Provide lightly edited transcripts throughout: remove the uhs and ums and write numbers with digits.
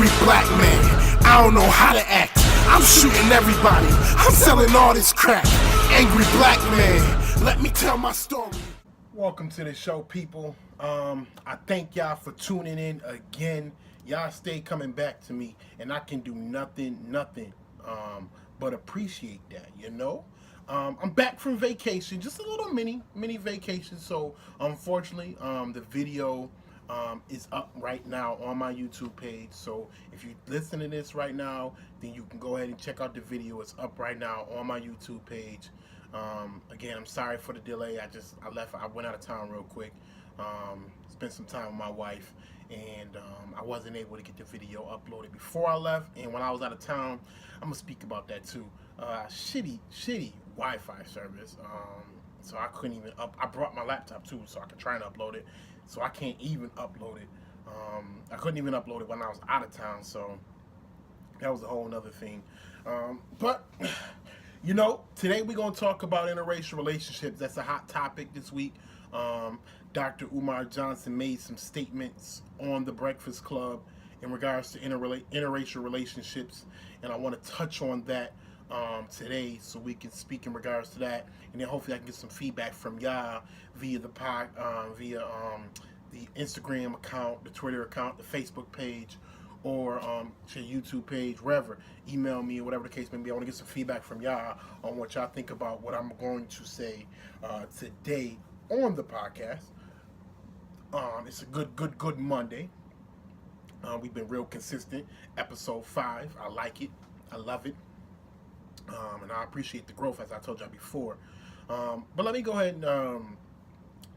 angry black man. I don't know how to act. I'm shooting everybody. I'm selling all this crack. Angry black man. Let me tell my story. Welcome to the show, people. I thank y'all for tuning in again. Y'all stay coming back to me, and I can do nothing but appreciate that, you know? I'm back from vacation, just a little mini vacation. So unfortunately, the video is up right now on my YouTube page. So if you listen to this right now, then you can go ahead and check out the video. It's up right now on my YouTube page. Again, I'm sorry for the delay. I went out of town real quick. Spent some time with my wife, and I wasn't able to get the video uploaded before I left. And when I was out of town, I'm gonna speak about that too. Shitty Wi-Fi service. So I couldn't even I brought my laptop too, so I could try and upload it. So I can't even upload it. I couldn't even upload it when I was out of town. So that was a whole nother thing. But you know, today we're gonna talk about interracial relationships. That's a hot topic this week. Dr. Umar Johnson made some statements on the Breakfast Club in regards to interracial relationships, and I want to touch on that today, so we can speak in regards to that, and then hopefully I can get some feedback from y'all via the the Instagram account, the Twitter account, the Facebook page, or to YouTube page, wherever. Email me or whatever the case may be. I want to get some feedback from y'all on what y'all think about what I'm going to say today on the podcast. It's a good Monday. We've been real consistent. Episode 5. I like it. I love it. And I appreciate the growth, as I told y'all before. But let me go ahead and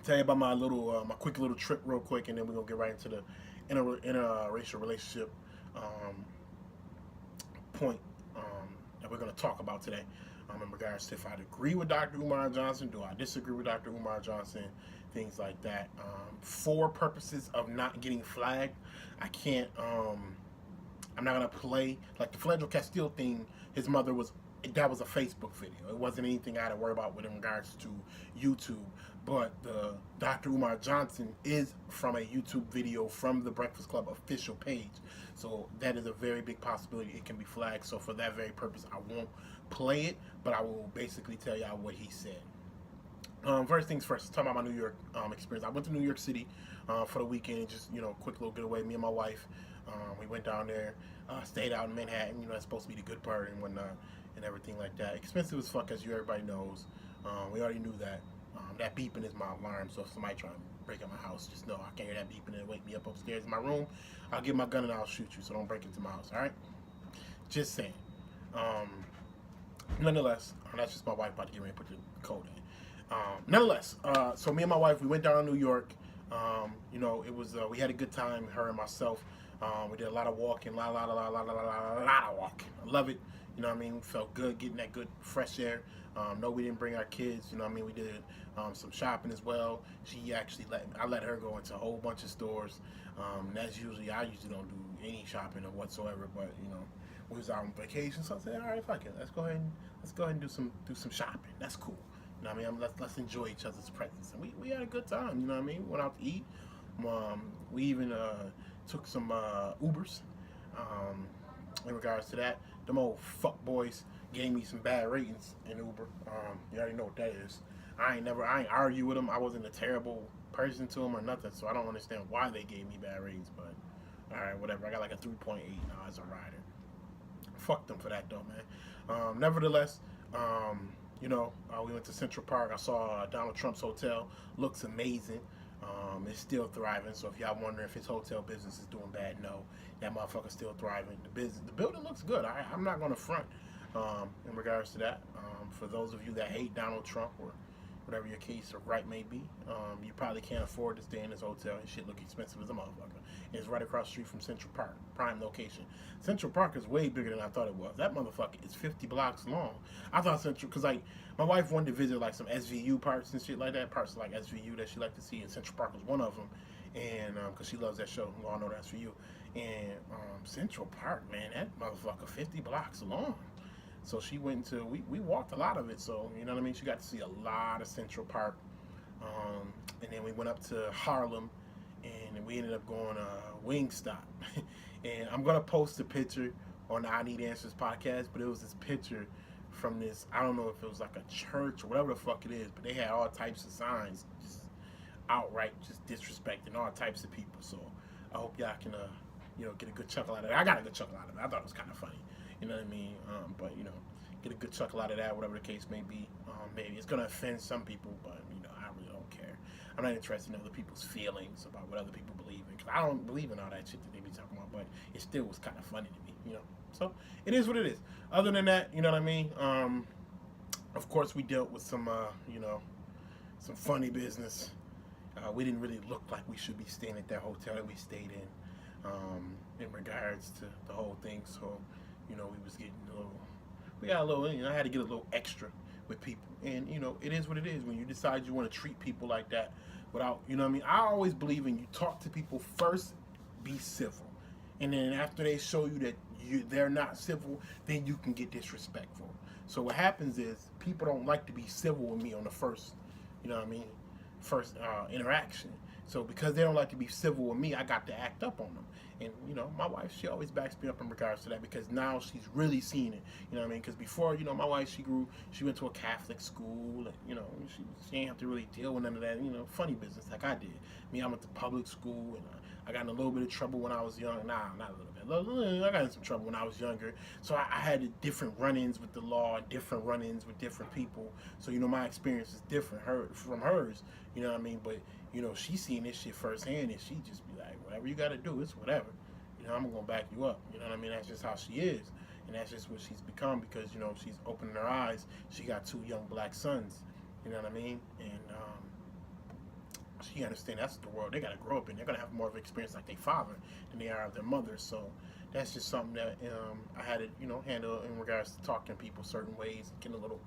tell you about my quick little trip real quick, and then we're gonna get right into the interracial relationship point that we're gonna talk about today. In regards to if I agree with Dr. Umar Johnson, do I disagree with Dr. Umar Johnson, things like that. For purposes of not getting flagged, I can't. I'm not gonna play like the Fledro Castile thing. His mother was. That was a Facebook video. It wasn't anything I had to worry about with in regards to YouTube. But the Dr. Umar Johnson is from a YouTube video from the Breakfast Club official page. So that is a very big possibility it can be flagged. So for that very purpose, I won't play it, but I will basically tell y'all what he said. First things first, talking about my New York experience. I went to New York City for the weekend, just, you know, quick little getaway. Me and my wife, we went down there, stayed out in Manhattan. You know, that's supposed to be the good part and whatnot, and everything like that. Expensive as fuck, as everybody knows. We already knew that. That beeping is my alarm, so if somebody trying to break in my house, just know I can hear that beeping and wake me up upstairs in my room. I'll get my gun and I'll shoot you, so don't break into my house, alright? Just saying. Nonetheless, that's just my wife about to get ready to put the code in. Nonetheless, so me and my wife, we went down to New York. You know, it was we had a good time, her and myself. We did a lot of walking, lot of walking. I love it. You know what I mean? Felt good getting that good fresh air. No, we didn't bring our kids. You know what I mean? We did some shopping as well. She actually I let her go into a whole bunch of stores. I usually don't do any shopping or whatsoever. But you know, we was out on vacation, so I said, all right, fuck it, let's go ahead and do some shopping. That's cool. You know what I mean? Let's enjoy each other's presence. And we had a good time. You know what I mean? Went out to eat. We even took some Ubers. In regards to that, them old fuck boys gave me some bad ratings in Uber. You already know what that is. I ain't argue with them. I wasn't a terrible person to them or nothing, so I don't understand why they gave me bad ratings. But all right, whatever. I got like a 3.8 now as a rider. Fuck them for that though, man. Nevertheless, you know, we went to Central Park. I saw Donald Trump's hotel. Looks amazing. It's still thriving. So if y'all wondering if his hotel business is doing bad, no, that motherfucker's still thriving. The building looks good. I'm not going to front in regards to that. For those of you that hate Donald Trump or whatever your case or gripe may be, you probably can't afford to stay in this hotel. And shit look expensive as a motherfucker. It's right across the street from Central Park, prime location. Central Park is way bigger than I thought it was. That motherfucker is 50 blocks long. I thought Central, because like my wife wanted to visit like some SVU parts and shit like that, parts like SVU that she liked to see, and Central Park was one of them. And because she loves that show, we all know that's for you. And Central Park, man, that motherfucker 50 blocks long. So she went into, we walked a lot of it, so you know what I mean? She got to see a lot of Central Park. And then we went up to Harlem, and and we ended up going Wingstop. And I'm gonna post a picture on the I Need Answers podcast, but it was this picture from this, I don't know if it was like a church or whatever the fuck it is, but they had all types of signs, just outright just disrespecting all types of people. So I hope y'all can get a good chuckle out of it. I got a good chuckle out of it. I thought it was kind of funny. You know what I mean? But get a good chuckle out of that, whatever the case may be. Maybe it's gonna offend some people, but I really don't care. I'm not interested in other people's feelings about what other people believe in, because I don't believe in all that shit that they be talking about. But it still was kind of funny to me, So it is what it is. Other than that, you know what I mean? Of course, we dealt with some some funny business. We didn't really look like we should be staying at that hotel that we stayed in regards to the whole thing. So, we was getting I had to get a little extra with people. And, it is what it is. When you decide you want to treat people like that without, I always believe in you talk to people first, be civil. And then after they show you that they're not civil, then you can get disrespectful. So what happens is people don't like to be civil with me on the first, first interaction. So because they don't like to be civil with me, I got to act up on them. And, my wife, she always backs me up in regards to that, because now she's really seen it. Because before, my wife, she went to a Catholic school, and, she didn't have to really deal with none of that, funny business like I did. I went to public school, and I got in a little bit of trouble when I was young. Nah, not a little bit. I got in some trouble when I was younger. So I had different run-ins with the law, different run-ins with different people. So, my experience is different from hers, But, she's seeing this shit firsthand, and she just be like, whatever you got to do, it's whatever. I'm going to back you up. That's just how she is. And that's just what she's become, because, she's opening her eyes. She got 2 young black sons, And she understands that's the world they got to grow up in. They're going to have more of an experience like their father than they are of their mother. So that's just something that I had to, handle in regards to talking to people certain ways, getting a little,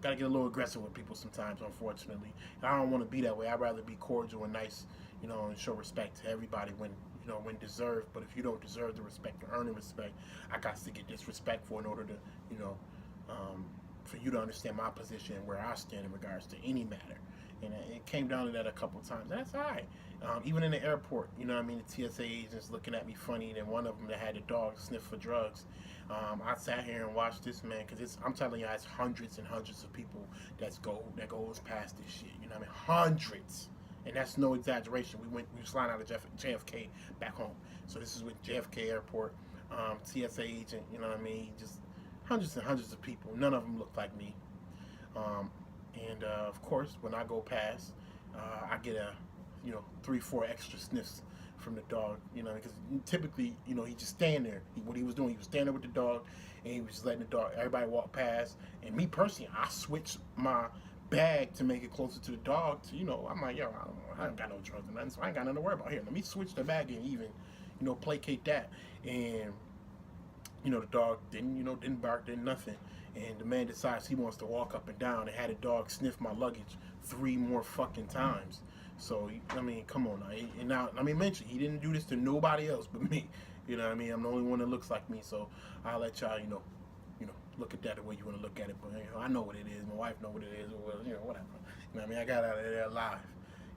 got to get a little aggressive with people sometimes, unfortunately. And I don't want to be that way. I'd rather be cordial and nice, and show respect to everybody when deserved. But if you don't deserve the respect or earn the respect, I got to get disrespectful in order to, for you to understand my position and where I stand in regards to any matter. And it came down to that a couple of times. And that's all right. Even in the airport, the TSA agents looking at me funny. And one of them that had a dog sniff for drugs. I sat here and watched this, man, because I'm telling you, it's hundreds and hundreds of people that goes past this shit. Hundreds. And that's no exaggeration. We was flying out of JFK back home. So this is with JFK Airport, TSA agent, just hundreds and hundreds of people. None of them look like me. And of course, when I go past, I get 3-4 extra sniffs from the dog, because typically, he just stand there. What he was doing, he was standing there with the dog, and he was just letting everybody walk past. And me personally, I switched my bag to make it closer to the dog. I'm like, yo, I ain't got no drugs or nothing, so I ain't got nothing to worry about here. Let me switch the bag and even, placate that. And the dog didn't bark, didn't nothing. And the man decides he wants to walk up and down, and had a dog sniff my luggage 3 more fucking times. So, come on now. And now, mention, he didn't do this to nobody else but me. I'm the only one that looks like me, so I'll let y'all, look at that the way you want to look at it. But, I know what it is. My wife know what it is. Or, whatever. I got out of there alive.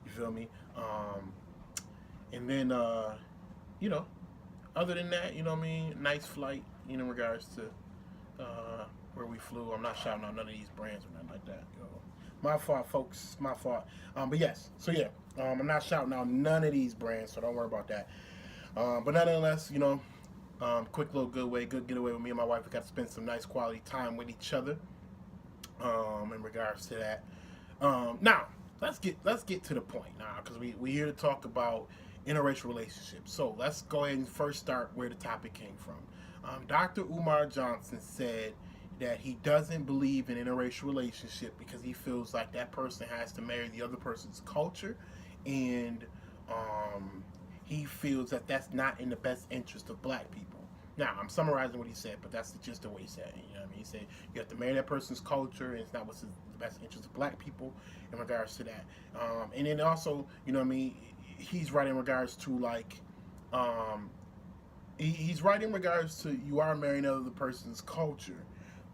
You feel me? And then, other than that, nice flight, in regards to where we flew. I'm not shouting out none of these brands or nothing like that. My fault, folks. My fault. But yes. So yeah, I'm not shouting out none of these brands, so don't worry about that. But nonetheless, quick little good getaway with me and my wife. We got to spend some nice quality time with each other. In regards to that. Now let's get to the point now, because we here to talk about interracial relationships. So let's go ahead and first start where the topic came from. Dr. Umar Johnson said that he doesn't believe in interracial relationship because he feels like that person has to marry the other person's culture, and he feels that that's not in the best interest of black people. Now, I'm summarizing what he said, but that's just the way he said it. He said you have to marry that person's culture, and it's not what's in the best interest of black people in regards to that. And then also, he's right in regards to like, he's right in regards to you are marrying another person's culture.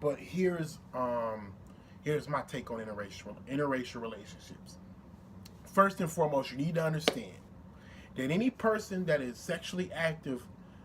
But here's my take on interracial relationships. First and foremost, you need to understand that any person that is sexually active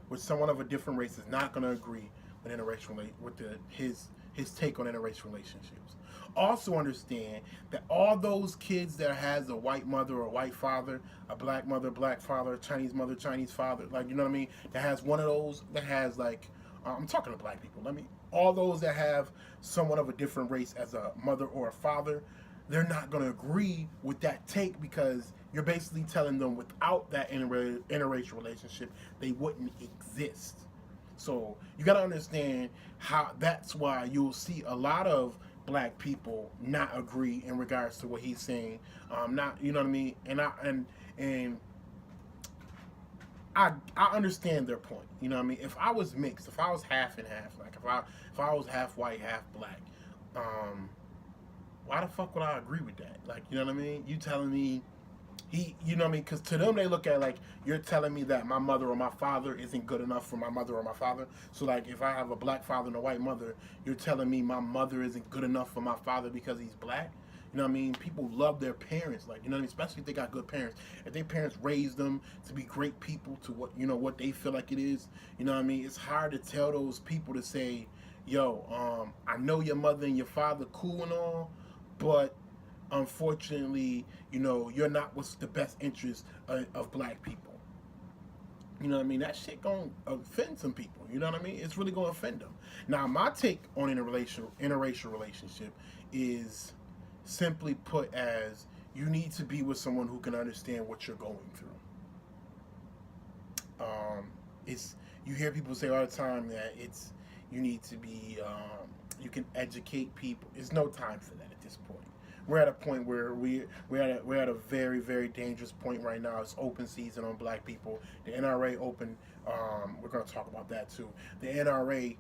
with someone of a different race is not going to agree with his take on interracial relationships. Also understand that all those kids that has a white mother or a white father, a black mother, black father, Chinese mother, Chinese father, like, you know what I mean, that has one of those, that has like, I'm talking to black people. All those that have someone of a different race as a mother or a father, they're not going to agree with that take, because you're basically telling them without that interracial relationship, they wouldn't exist. So you got to understand how that's why you'll see a lot of black people not agree in regards to what he's saying. Not, you know what I mean? And I understand their point. You know what I mean? If I was mixed, if I was half and half, like if I was half white, half black, why the fuck would I agree with that? Like, you know what I mean? You telling me you know what I mean? Because to them, they look at it like, you're telling me that my mother or my father isn't good enough for my mother or my father. So, like, if I have a black father and a white mother, you're telling me my mother isn't good enough for my father because he's black? You know what I mean? People love their parents, like, you know what I mean? Especially if they got good parents. If their parents raised them to be great people, to what they feel like it is, you know what I mean? It's hard to tell those people to say, yo, I know your mother and your father cool and all, but unfortunately, you're not what's the best interest of black people. You know what I mean? That shit gonna offend some people. You know what I mean? It's really gonna offend them. Now, my take on interracial relationship is simply put as, you need to be with someone who can understand what you're going through. It's, you hear people say all the time that you need to be, you can educate people. There's no time for that at this point. We're at a point where we're at a very, very dangerous point right now. It's open season on black people. The NRA open. We're going to talk about that too. The NRA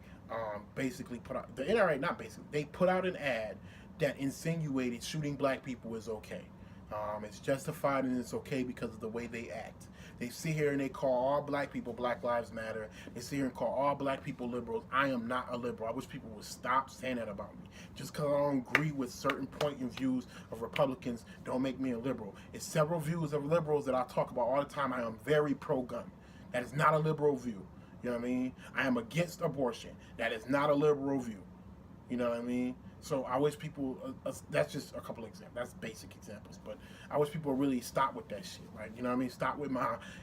basically put out, the NRA, not basically, they put out an ad that insinuated shooting black people is okay. It's justified and it's okay because of the way they act. They sit here and they call all black people Black Lives Matter. They sit here and call all black people liberals. I am not a liberal. I wish people would stop saying that about me. Just because I don't agree with certain point and views of Republicans don't make me a liberal. It's several views of liberals that I talk about all the time. I am very pro-gun. That is not a liberal view. You know what I mean? I am against abortion. That is not a liberal view. You know what I mean? So I wish people, that's just a couple of examples, that's basic examples, but I wish people really stop with that shit, right? You know what I mean? Stop with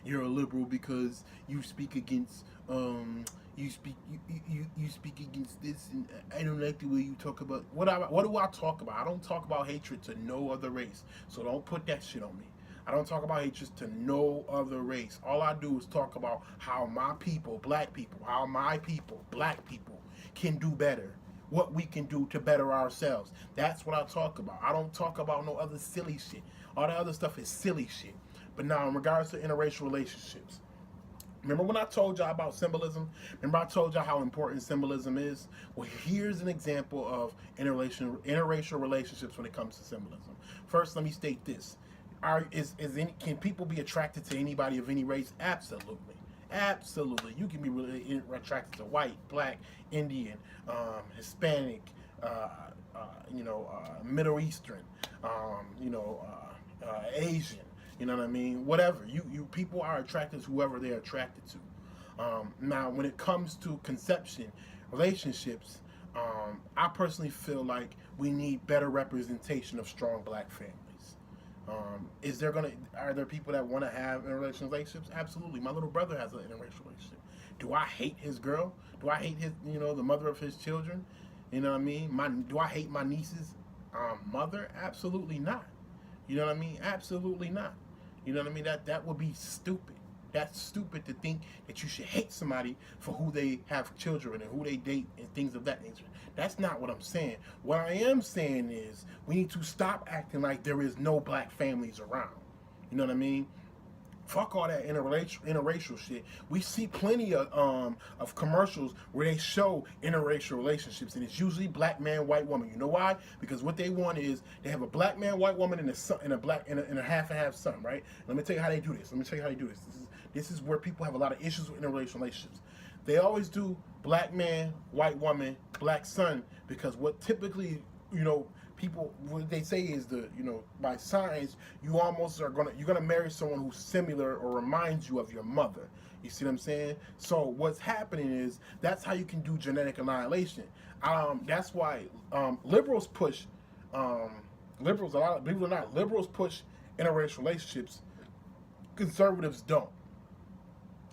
you're a liberal because you speak against, you speak against this, and I don't like the way you talk about, what do I talk about? I don't talk about hatred to no other race, so don't put that shit on me. I don't talk about hatred to no other race. All I do is talk about how my people, black people, how my people, black people, can do better. What we can do to better ourselves. That's what I talk about. I don't talk about no other silly shit. All the other stuff is silly shit. But now, in regards to interracial relationships, remember when I told y'all about symbolism? Remember I told y'all how important symbolism is? Well, here's an example of interracial relationships when it comes to symbolism. First, let me state this. Can people be attracted to anybody of any race? Absolutely. Absolutely. You can be really attracted to white, black, Indian, Hispanic, Middle Eastern, Asian. You know what I mean? Whatever. You people are attracted to whoever they're attracted to. Now, when it comes to conception, relationships, I personally feel like we need better representation of strong black families. Are there people that want to have interracial relationships? Absolutely. My little brother has an interracial relationship. Do I hate his girl? Do I hate his, the mother of his children? You know what I mean? Do I hate my niece's mother? Absolutely not. You know what I mean? Absolutely not. You know what I mean? That would be stupid. That's stupid to think that you should hate somebody for who they have children and who they date and things of that nature. That's not what I'm saying. What I am saying is we need to stop acting like there is no black families around. You know what I mean? Fuck all that interracial shit. We see plenty of commercials where they show interracial relationships, and it's usually black man, white woman. You know why? Because what they want is they have a black man, white woman, and a half and half son, right? Let me tell you how they do this. This is where people have a lot of issues with interracial relationships. They always do black man, white woman, black son, because what typically, people, what they say is by science, you're gonna marry someone who's similar or reminds you of your mother. You see what I'm saying? So what's happening is that's how you can do genetic annihilation. That's why liberals push, liberals, a lot of, believe it or not, liberals push interracial relationships. Conservatives don't.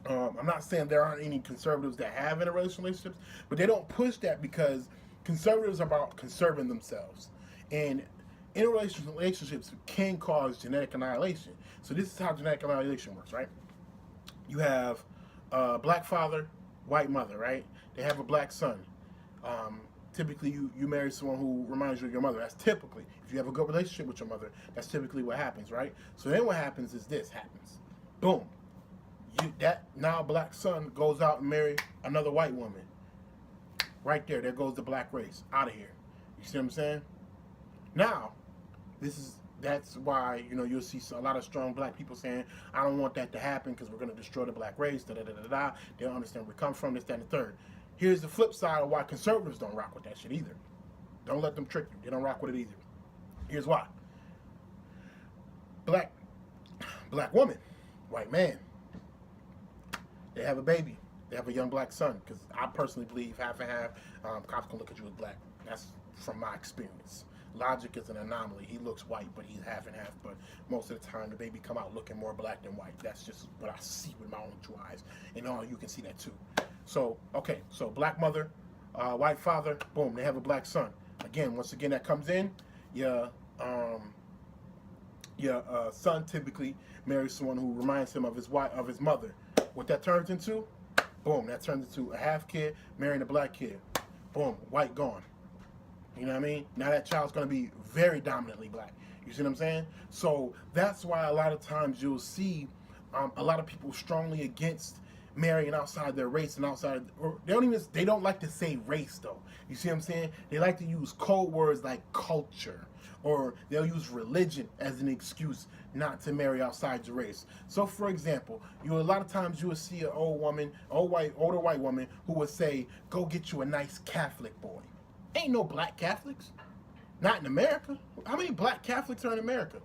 I'm not saying there aren't any conservatives that have interracial relationships, but they don't push that because conservatives are about conserving themselves. And interracial relationships can cause genetic annihilation. So this is how genetic annihilation works, right? You have a black father, white mother, right? They have a black son. Typically, you marry someone who reminds you of your mother. That's typically, if you have a good relationship with your mother, that's typically what happens, right? So then what happens is this happens. Boom. That now black son goes out and marry another white woman. Right there goes the black race out of here. You see what I'm saying? Now, that's why you'll see a lot of strong black people saying, I don't want that to happen because we're going to destroy the black race. Da da da da da. They don't understand where we come from. This, that, and the third. Here's the flip side of why conservatives don't rock with that shit either. Don't let them trick you. They don't rock with it either. Here's why. Black woman, white man. They have a baby. They have a young black son. Because I personally believe half and half. Cops can look at you as black. That's from my experience. Logic is an anomaly. He looks white, but he's half and half. But most of the time, the baby come out looking more black than white. That's just what I see with my own two eyes. And you can see that too. So, okay. So, black mother, white father, boom, they have a black son. Again, once again, that comes in. Your son typically marries someone who reminds him of his mother. What that turns into, boom, that turns into a half kid marrying a black kid. Boom, white gone. You know what I mean? Now that child's going to be very dominantly black. You see what I'm saying? So that's why a lot of times you'll see a lot of people strongly against marrying outside their race and or they don't like to say race though. You see what I'm saying? They like to use code words like culture, or they'll use religion as an excuse not to marry outside your race. So for example, a lot of times you will see an older white woman who would say, go get you a nice Catholic boy. Ain't no black Catholics. Not in America. How many black Catholics are in America?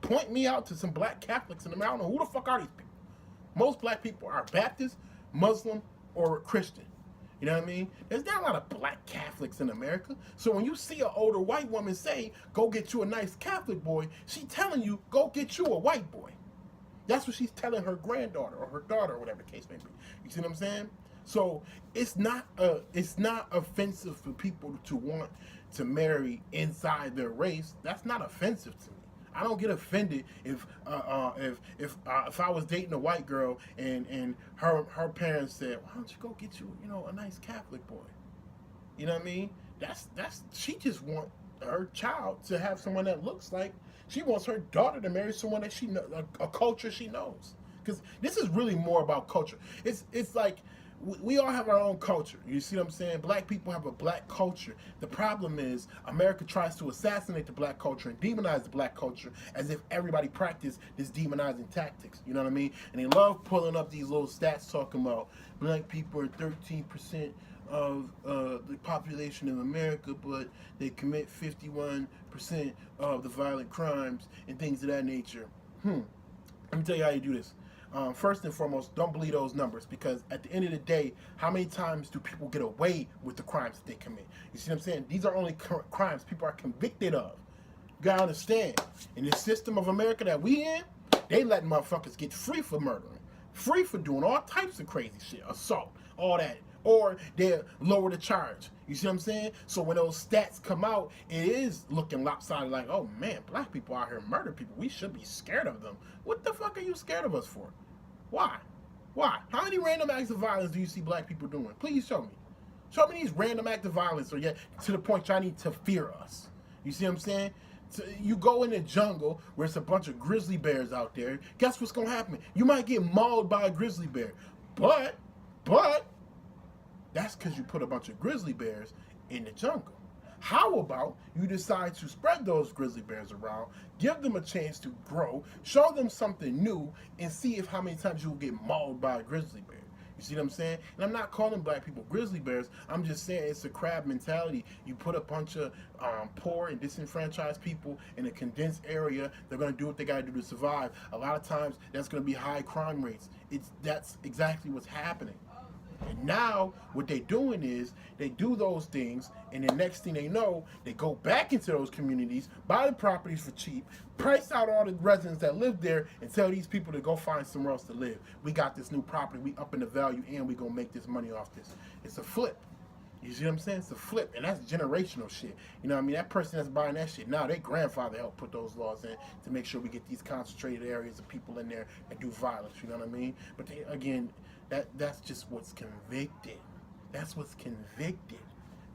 Point me out to some black Catholics in America. I don't know who the fuck are these people. Most black people are Baptist, Muslim, or Christian. You know what I mean? There's not a lot of black Catholics in America. So when you see an older white woman say, go get you a nice Catholic boy, she's telling you, go get you a white boy. That's what she's telling her granddaughter or her daughter or whatever the case may be. You see what I'm saying? So it's not offensive for people to want to marry inside their race. That's not offensive to me. I don't get offended if I was dating a white girl and her parents said, why don't you go get you a nice Catholic boy? You know what I mean? She just want her child to have someone that looks like, she wants her daughter to marry someone that she knows, a culture she knows. Because this is really more about culture. It's like we all have our own culture. You see what I'm saying? Black people have a black culture. The problem is America tries to assassinate the black culture and demonize the black culture as if everybody practiced this demonizing tactics. You know what I mean? And they love pulling up these little stats talking about black people are 13% of the population of America, but they commit 51% of the violent crimes and things of that nature. Let me tell you how you do this. First and foremost, don't believe those numbers, because at the end of the day, how many times do people get away with the crimes that they commit? You see what I'm saying? These are only crimes people are convicted of. You gotta understand, in the system of America that we in, they let motherfuckers get free for murdering, free for doing all types of crazy shit, assault, all that. Or they lower the charge. You see what I'm saying? So when those stats come out, it is looking lopsided like, oh man, black people out here murder people. We should be scared of them. What the fuck are you scared of us for? Why? Why? How many random acts of violence do you see black people doing? Please show me. Show me these random acts of violence, or yet to the point y'all need to fear us. You see what I'm saying? So you go in the jungle where it's a bunch of grizzly bears out there. Guess what's gonna happen? You might get mauled by a grizzly bear. But that's because you put a bunch of grizzly bears in the jungle. How about you decide to spread those grizzly bears around, give them a chance to grow, show them something new, and see if how many times you'll get mauled by a grizzly bear. You see what I'm saying? And I'm not calling black people grizzly bears. I'm just saying it's a crab mentality. You put a bunch of poor and disenfranchised people in a condensed area. They're going to do what they got to do to survive. A lot of times, that's going to be high crime rates. That's exactly what's happening. And now what they're doing is they do those things, and the next thing they know, they go back into those communities, buy the properties for cheap, price out all the residents that live there, and tell these people to go find somewhere else to live. We got this new property, we up in the value, and we gonna make this money off this. It's a flip. You see what I'm saying? It's a flip, and that's generational shit. You know what I mean? That person that's buying that shit now, their grandfather helped put those laws in to make sure we get these concentrated areas of people in there that do violence. You know what I mean? But they, again, that's just what's convicted. That's what's convicted.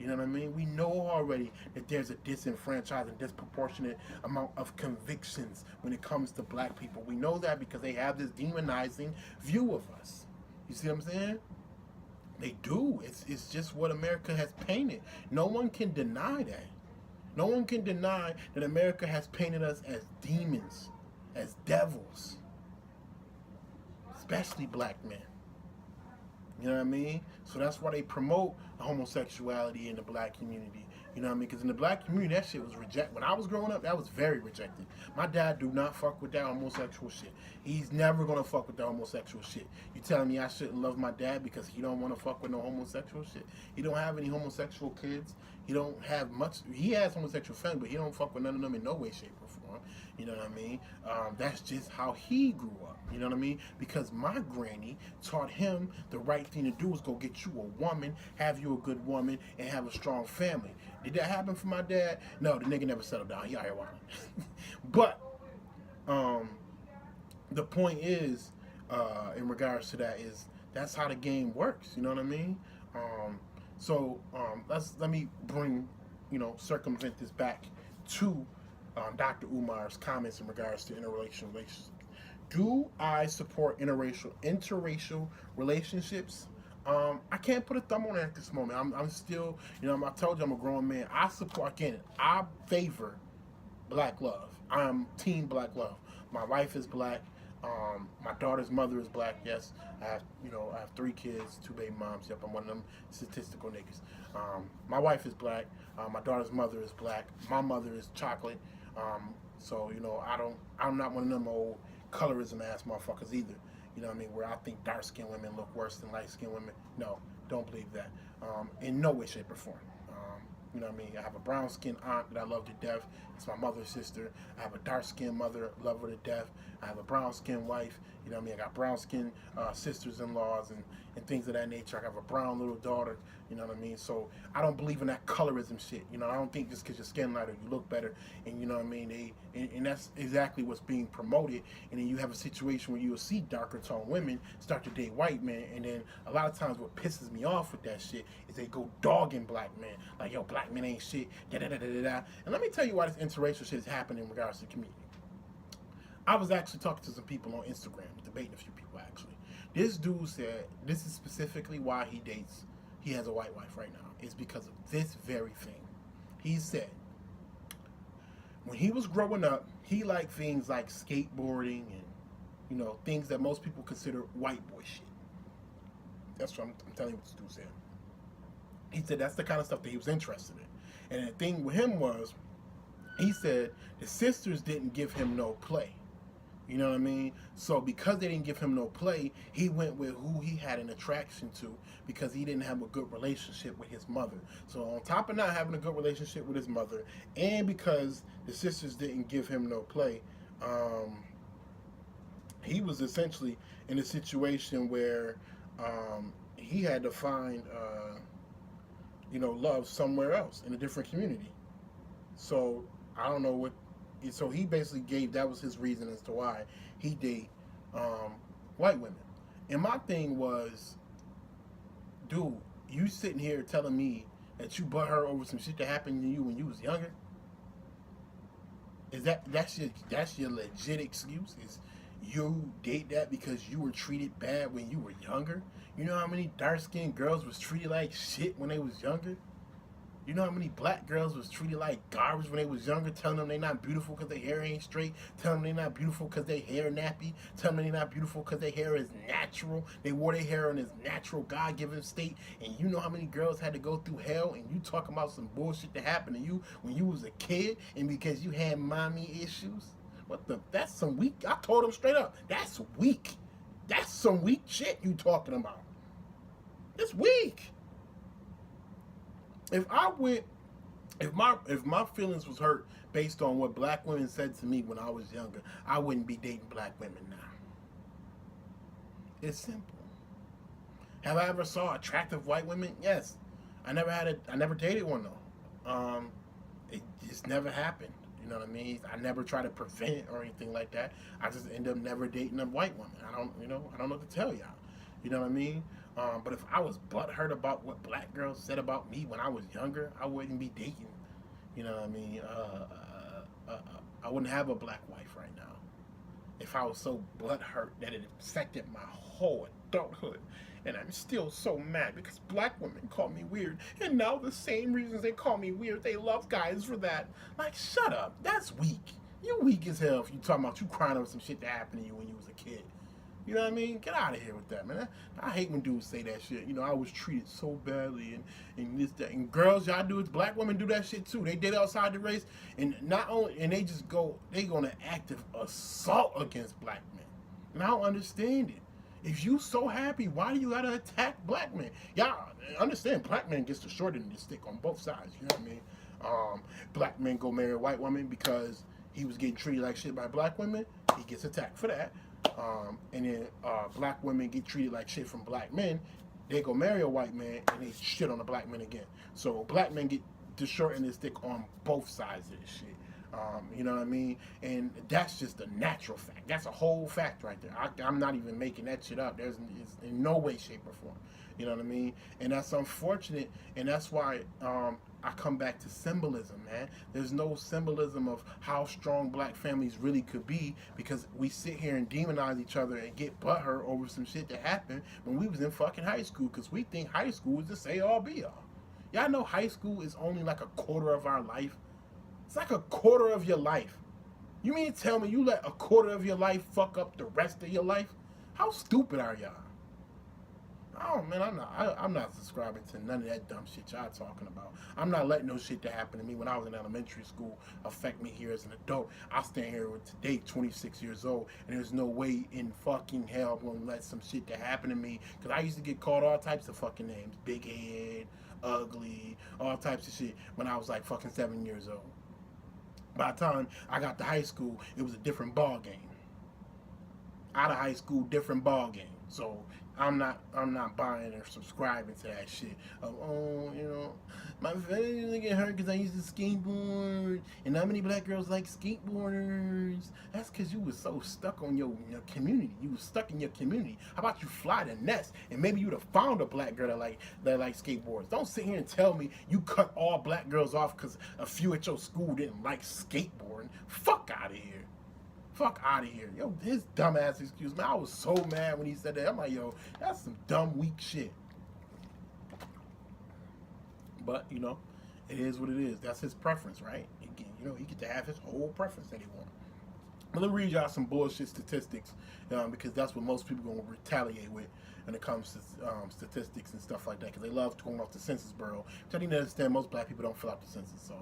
You know what I mean? We know already that there's a disenfranchised and disproportionate amount of convictions when it comes to black people. We know that because they have this demonizing view of us. You see what I'm saying? They do. It's just what America has painted. No one can deny that. No one can deny that America has painted us as demons, as devils, especially black men. You know what I mean? So that's why they promote homosexuality in the black community. You know what I mean? Because in the black community, that shit was rejected. When I was growing up, that was very rejected. My dad do not fuck with that homosexual shit. He's never going to fuck with that homosexual shit. You telling me I shouldn't love my dad because he don't want to fuck with no homosexual shit? He don't have any homosexual kids. He don't have much. He has homosexual friends, but he don't fuck with none of them in no way, shape, or form. You know what I mean? That's just how he grew up. You know what I mean? Because my granny taught him the right thing to do is go get you a woman, have you a good woman, and have a strong family. Did that happen for my dad? No, the nigga never settled down. He out here wilding. But the point is, in regards to that, is that's how the game works. You know what I mean? Let me bring, circumvent this back to Dr. Umar's comments in regards to interracial relationships. Do I support interracial relationships? I can't put a thumb on it at this moment. I'm still, I told you I'm a grown man. I favor black love. I'm team black love. My wife is black. My daughter's mother is black. Yes, I have 3 kids, 2 baby moms. Yep, I'm one of them statistical niggas. My wife is black. My daughter's mother is black. My mother is chocolate. I'm not one of them old colorism ass motherfuckers either. You know what I mean? Where I think dark skinned women look worse than light skinned women. No, don't believe that. In no way, shape, or form. You know what I mean? I have a brown skinned aunt that I love to death. It's my mother's sister. I have a dark skinned mother, love her to death. I have a brown skinned wife. You know what I mean? I got brown skinned sisters-in-laws and things of that nature. I have a brown little daughter. You know what I mean? So I don't believe in that colorism shit. I don't think just because your skin lighter, you look better. And you know what I mean? And that's exactly what's being promoted. And then you have a situation where you'll see darker toned women start to date white men. And then a lot of times what pisses me off with that shit is they go dogging black men. Like, yo, black men ain't shit. Da-da-da-da-da. And let me tell you why this interracial shit is happening in regards to the community. I was actually talking to some people on Instagram, debating a few people actually. This dude said this is specifically why he has a white wife right now. It's because of this very thing. He said when he was growing up, he liked things like skateboarding and things that most people consider white boy shit. That's what I'm telling you what this dude said. He said that's the kind of stuff that he was interested in. And the thing with him was, he said the sisters didn't give him no play. You know what I mean? So because they didn't give him no play, he went with who he had an attraction to because he didn't have a good relationship with his mother. So on top of not having a good relationship with his mother, and because the sisters didn't give him no play, he was essentially in a situation where he had to find love somewhere else in a different community. So I don't know what. So he basically that was his reason as to why he date white women. And my thing was, dude, you sitting here telling me that you butt her over some shit that happened to you when you was younger? Is that's your legit excuse? Is you date that because you were treated bad when you were younger? You know how many dark-skinned girls was treated like shit when they was younger? You know how many black girls was treated like garbage when they was younger, telling them they not beautiful because their hair ain't straight, telling them they not beautiful because their hair nappy, telling them they not beautiful because their hair is natural. They wore their hair in its natural, God-given state. And you know how many girls had to go through hell, and you talking about some bullshit that happened to you when you was a kid, and because you had mommy issues? What the? That's some weak. I told them straight up. That's weak. That's some weak shit you talking about. It's weak. If I went, if my feelings was hurt based on what black women said to me when I was younger, I wouldn't be dating black women now. It's simple. Have I ever saw attractive white women? Yes. I never dated one though. It just never happened. You know what I mean? I never try to prevent it or anything like that. I just end up never dating a white woman. I don't know what to tell y'all. You know what I mean? But if I was butthurt about what black girls said about me when I was younger, I wouldn't be dating. You know what I mean? I wouldn't have a black wife right now. If I was so butthurt that it affected my whole adulthood. And I'm still so mad because black women call me weird. And now the same reasons they call me weird, they love guys for that. Like, shut up. That's weak. You weak as hell if you talking about you crying over some shit that happened to you when you was a kid. You know what I mean? Get out of here with that, man. I hate when dudes say that shit. You know, I was treated so badly and this, that. And girls, y'all do it. Black women do that shit too. They date outside the race. And not only, and they just go, they gonna active assault against black men. And I don't understand it. If you so happy, why do you gotta attack black men? Y'all understand black men gets the short end of the stick on both sides. You know what I mean? Black men go marry a white woman because he was getting treated like shit by black women. He gets attacked for that. And then black women get treated like shit from black men. They go marry a white man and they shit on the black men again. So black men get the short end of the stick on both sides of this shit. You know what I mean? And that's just a natural fact. That's a whole fact right there. I'm not even making that shit up. There's in no way, shape, or form. You know what I mean? And that's unfortunate. And that's why I come back to symbolism, man. There's no symbolism of how strong black families really could be because we sit here and demonize each other and get butthurt over some shit that happened when we was in fucking high school because we think high school is the say-all be-all. Y'all know high school is only like a quarter of our life? It's like a quarter of your life. You mean to tell me you let a quarter of your life fuck up the rest of your life? How stupid are y'all? Oh man, I'm not subscribing to none of that dumb shit y'all talking about. I'm not letting no shit that happened to me when I was in elementary school affect me here as an adult. I stand here with today, 26 years old, and there's no way in fucking hell I'm gonna let some shit that happened to me. Cause I used to get called all types of fucking names, big head, ugly, all types of shit when I was like fucking 7 years old. By the time I got to high school, it was a different ball game. Out of high school, different ball game. So I'm not buying or subscribing to that shit of, oh, you know, my family get hurt because I used to skateboard, and not many black girls like skateboarders. That's because you was so stuck on your community. You was stuck in your community. How about you fly the nest, and maybe you'd have found a black girl that like skateboards. Don't sit here and tell me you cut all black girls off because a few at your school didn't like skateboarding. Fuck out of here. Fuck out of here. Yo, his dumbass excuse, man. I was so mad when he said that. I'm like, yo, that's some dumb, weak shit. But, you know, it is what it is. That's his preference, right? He get to have his whole preference that he wants. But let me read y'all some bullshit statistics because that's what most people are going to retaliate with when it comes to statistics and stuff like that because they love going off the Census Bureau. Which I need to understand most black people don't fill out the census, so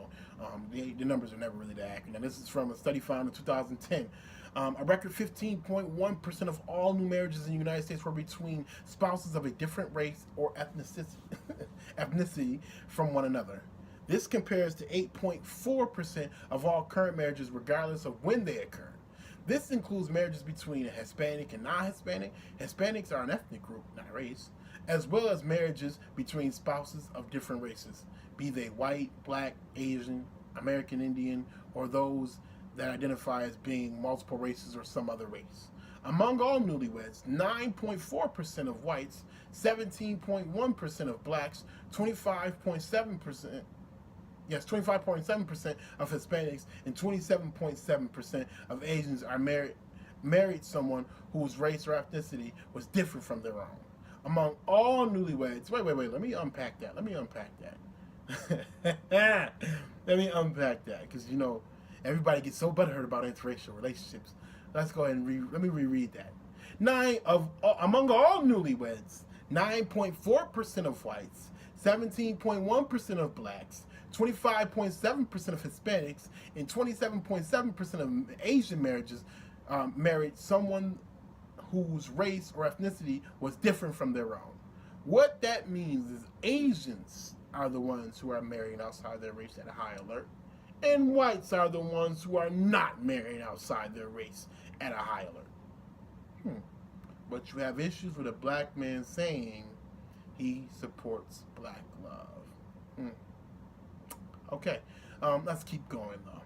the numbers are never really that accurate. Now, this is from a study found in 2010. A record 15.1% of all new marriages in the United States were between spouses of a different race or ethnicity from one another. This compares to 8.4% of all current marriages regardless of when they occurred. This includes marriages between a Hispanic and non-Hispanic. Hispanics are an ethnic group, not a race, as well as marriages between spouses of different races, be they white, black, Asian, American Indian, or those that identify as being multiple races or some other race. Among all newlyweds, 9.4% of whites, 17.1% of blacks, 25.7% of Hispanics, and 27.7% of Asians are married someone whose race or ethnicity was different from their own. Among all newlyweds, wait, let me unpack that. Let me unpack that because everybody gets so butthurt about interracial relationships. Let's go ahead and let me reread that. Among all newlyweds, 9.4% of whites, 17.1% of blacks, 25.7% of Hispanics, and 27.7% of Asian marriages married someone whose race or ethnicity was different from their own. What that means is Asians are the ones who are marrying outside their race at a high alert, and whites are the ones who are not marrying outside their race at a high alert. But you have issues with a black man saying he supports black love. Okay, let's keep going though.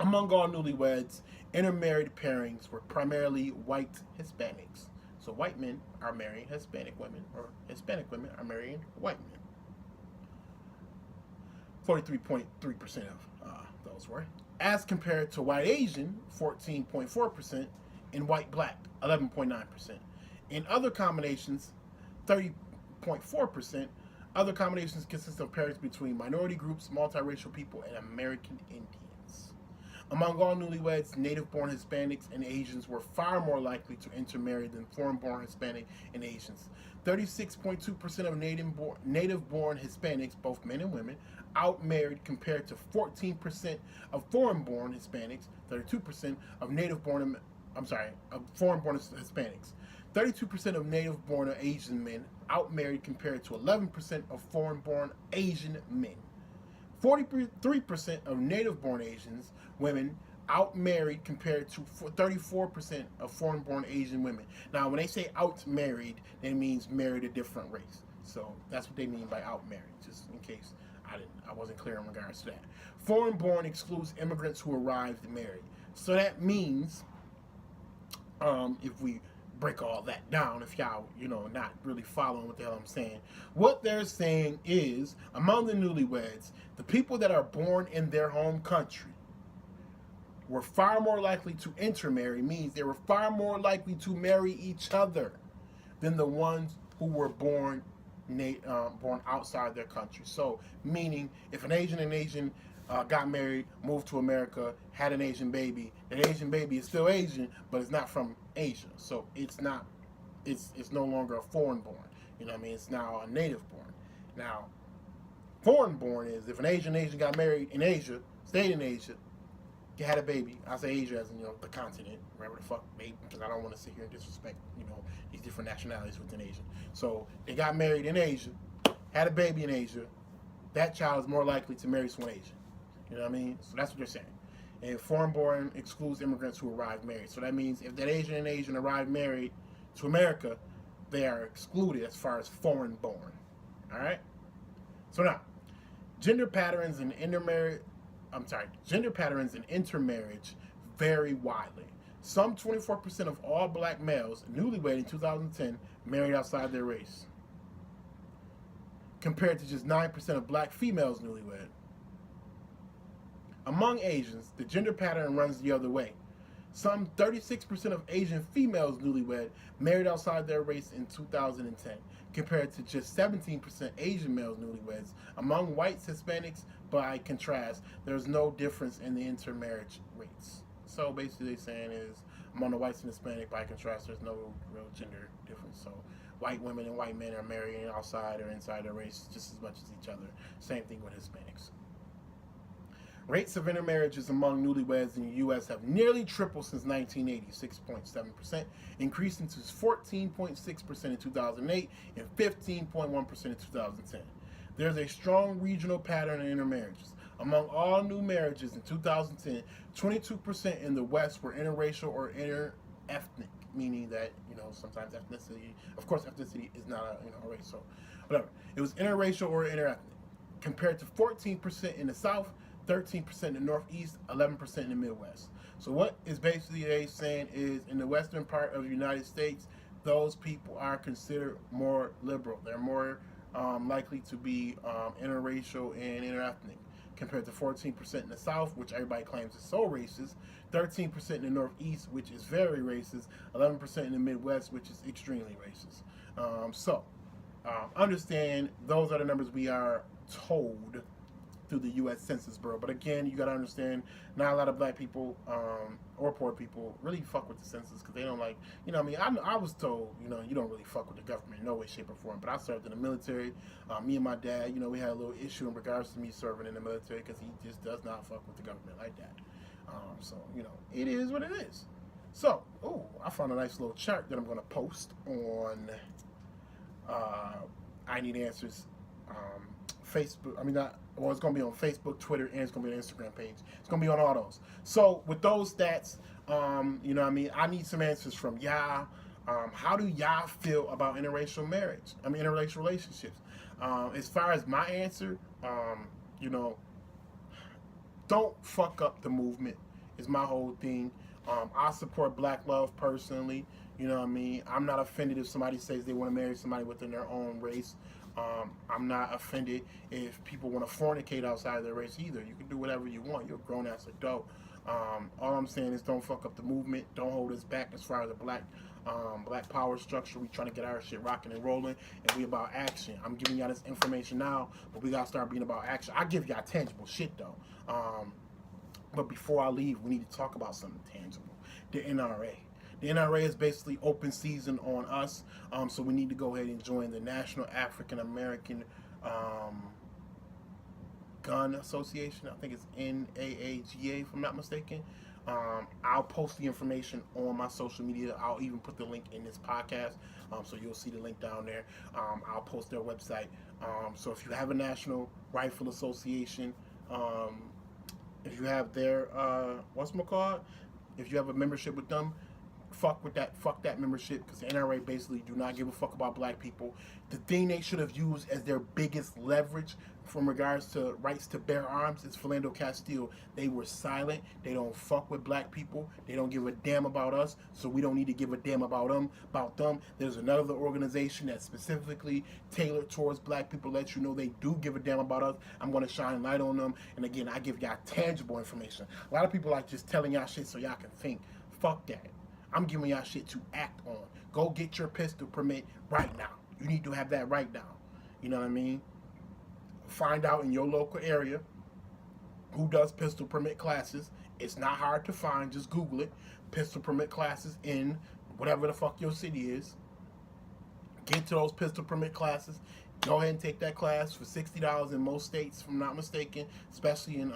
Among all newlyweds, intermarried pairings were primarily white Hispanics. So white men are marrying Hispanic women, or Hispanic women are marrying white men. 43.3% of those were. As compared to white Asian, 14.4%, and white black, 11.9%. In other combinations, 30.4%. Other combinations consist of pairings between minority groups, multiracial people, and American Indians. Among all newlyweds, native-born Hispanics and Asians were far more likely to intermarry than foreign-born Hispanic and Asians. 36.2% of native-born Hispanics, both men and women, outmarried compared to 14% of foreign-born Hispanics, 32% of foreign-born Hispanics. 32% of native-born Asian men outmarried compared to 11% of foreign-born Asian men. 43% of native-born Asians women outmarried compared to 34% of foreign-born Asian women. Now, when they say outmarried, that means married a different race. So that's what they mean by outmarried, just in case I wasn't clear in regards to that. Foreign-born excludes immigrants who arrived married. So that means, if we break all that down, if y'all, not really following what the hell I'm saying, what they're saying is, among the newlyweds, the people that are born in their home country were far more likely to intermarry, means they were far more likely to marry each other than the ones who were born outside their country. So, meaning, if an Asian got married, moved to America, had an Asian baby, that Asian baby is still Asian, but it's not from Asia. So it's no longer a foreign born. You know what I mean? It's now a native born. Now, foreign born is if an Asian got married in Asia, stayed in Asia, had a baby. I say Asia as in, the continent, wherever the fuck, baby, because I don't want to sit here and disrespect, these different nationalities within Asia. So they got married in Asia, had a baby in Asia. That child is more likely to marry someone Asian. You know what I mean? So that's what they're saying. And foreign-born excludes immigrants who arrive married. So that means if that Asian arrived married to America, they are excluded as far as foreign-born. All right? So now, gender patterns in intermarriage vary widely. Some 24% of all black males newlywed in 2010 married outside their race, compared to just 9% of black females newlywed. Among Asians, the gender pattern runs the other way. Some 36% of Asian females newlywed married outside their race in 2010, compared to just 17% Asian males newlyweds. Among whites, Hispanics, by contrast, there's no difference in the intermarriage rates. So basically they're saying is, among the whites and Hispanic, by contrast, there's no real gender difference. So white women and white men are marrying outside or inside their race just as much as each other. Same thing with Hispanics. Rates of intermarriages among newlyweds in the U.S. have nearly tripled since 1980, 6.7%, increasing to 14.6% in 2008 and 15.1% in 2010. There's a strong regional pattern in intermarriages. Among all new marriages in 2010, 22% in the West were interracial or interethnic, meaning that, sometimes ethnicity, of course ethnicity is not a race, so whatever. It was interracial or interethnic, compared to 14% in the South, 13% in the Northeast, 11% in the Midwest. So what is basically they saying is in the western part of the United States, those people are considered more liberal. They're more likely to be interracial and interethnic, compared to 14% in the South, which everybody claims is so racist, 13% in the Northeast, which is very racist, 11% in the Midwest, which is extremely racist. Understand those are the numbers we are told through the U.S. Census Bureau. But again, you got to understand, not a lot of black people or poor people really fuck with the census because they don't like, I mean, I was told, you don't really fuck with the government in no way, shape, or form. But I served in the military. Me and my dad, we had a little issue in regards to me serving in the military because he just does not fuck with the government like that. So, it is what it is. So, I found a nice little chart that I'm going to post on I Need Answers Facebook. It's going to be on Facebook, Twitter, and it's going to be on the Instagram page. It's going to be on all those. So, with those stats, I need some answers from y'all. How do y'all feel about interracial marriage? Interracial relationships. As far as my answer, don't fuck up the movement is my whole thing. I support black love personally. I'm not offended if somebody says they want to marry somebody within their own race. I'm not offended if people want to fornicate outside of their race either. You can do whatever you want. You're a grown-ass adult. All I'm saying is don't fuck up the movement. Don't hold us back as far as the black power structure. We trying to get our shit rocking and rolling, and we about action. I'm giving y'all this information now, but we gotta start being about action. I give y'all tangible shit though. But before I leave, we need to talk about something tangible. The NRA. The NRA is basically open season on us, so we need to go ahead and join the National African American Gun Association. I think it's NAAGA, if I'm not mistaken. I'll post the information on my social media. I'll even put the link in this podcast, so you'll see the link down there. I'll post their website. So if you have a National Rifle Association, if you have their if you have a membership with them, fuck that membership, because the NRA basically do not give a fuck about black people. The thing they should have used as their biggest leverage from regards to rights to bear arms is Philando Castile. They were silent. They don't fuck with black people. They don't give a damn about us, so we don't need to give a damn about them. There's another organization that's specifically tailored towards black people, let you know they do give a damn about us. I'm going to shine light on them, and again, I give y'all tangible information. A lot of people like just telling y'all shit so y'all can think. Fuck that. I'm giving y'all shit to act on. Go get your pistol permit right now. You need to have that right now. You know what I mean? Find out in your local area who does pistol permit classes. It's not hard to find. Just Google it. Pistol permit classes in whatever the fuck your city is. Get to those pistol permit classes. Go ahead and take that class for $60 in most states, if I'm not mistaken, especially in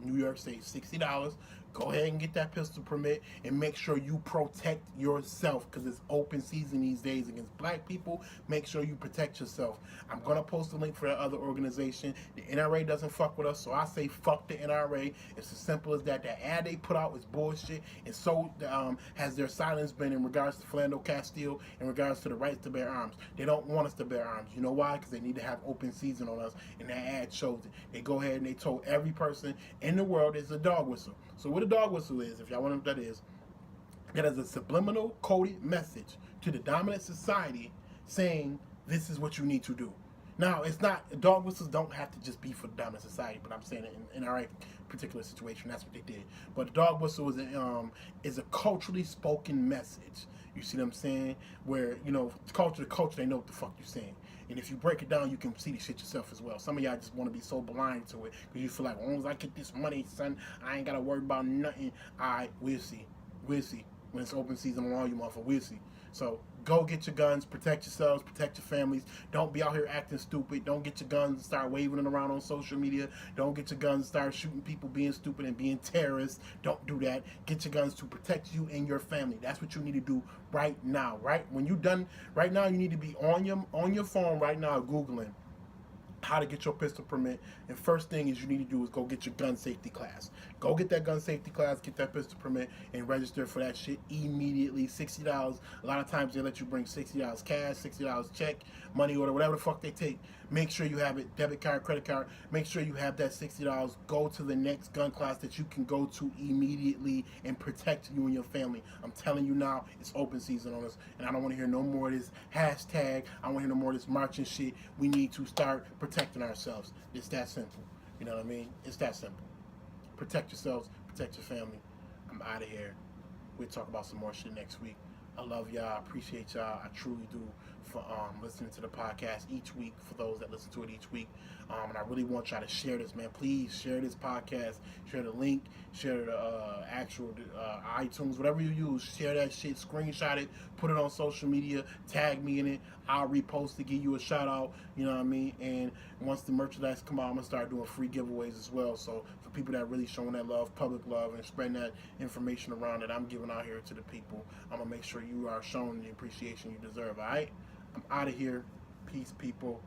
New York State, $60. Go ahead and get that pistol permit and make sure you protect yourself, because it's open season these days against black people. Make sure you protect yourself. I'm going to post a link for that other organization. The NRA doesn't fuck with us, so I say fuck the NRA. It's as simple as that. The ad they put out is bullshit, and so has their silence been in regards to Philando Castile, in regards to the rights to bear arms. They don't want us to bear arms. You know why? Because they need to have open season on us, and that ad shows it. They go ahead and they told every person in the world it's a dog whistle. So what a dog whistle is, if y'all wonder what that is a subliminal coded message to the dominant society saying this is what you need to do. Now, it's not, dog whistles don't have to just be for the dominant society, but I'm saying in our particular situation, that's what they did. But a dog whistle is a culturally spoken message. You see what I'm saying? Where, culture to culture, they know what the fuck you're saying. And if you break it down, you can see the shit yourself as well. Some of y'all just want to be so blind to it because you feel like, as long as I get this money, son, I ain't got to worry about nothing. All right, we'll see. We'll see. When it's open season on all you motherfuckers, we'll see. So go get your guns, protect yourselves, protect your families. Don't be out here acting stupid. Don't get your guns and start waving them around on social media. Don't get your guns and start shooting people, being stupid and being terrorists. Don't do that. Get your guns to protect you and your family. That's what you need to do right now, right? When you're done, right now, you need to be on your phone right now, Googling how to get your pistol permit. And first thing is you need to do is go get your gun safety class. Go get that gun safety class, get that pistol permit, and register for that shit immediately. $60. A lot of times they let you bring $60 cash, $60 check, money order, whatever the fuck they take. Make sure you have it, debit card, credit card. Make sure you have that $60. Go to the next gun class that you can go to immediately and protect you and your family. I'm telling you now, it's open season on us, and I don't want to hear no more of this hashtag. I don't want to hear no more of this marching shit. We need to start protecting ourselves. It's that simple. You know what I mean? It's that simple. Protect yourselves, protect your family. I'm out of here. We'll talk about some more shit next week. I love y'all. I appreciate y'all. I truly do for listening to the podcast each week. For those that listen to it each week, and I really want y'all to share this, man. Please share this podcast. Share the link. Share the actual iTunes, whatever you use. Share that shit. Screenshot it. Put it on social media. Tag me in it. I'll repost it. Give you a shout out. You know what I mean? And once the merchandise come out, I'm gonna start doing free giveaways as well. So for people that really showing that love, public love, and spreading that information around that I'm giving out here to the people, I'm gonna make sure you are shown the appreciation you deserve. All right, I'm out of here. Peace, people.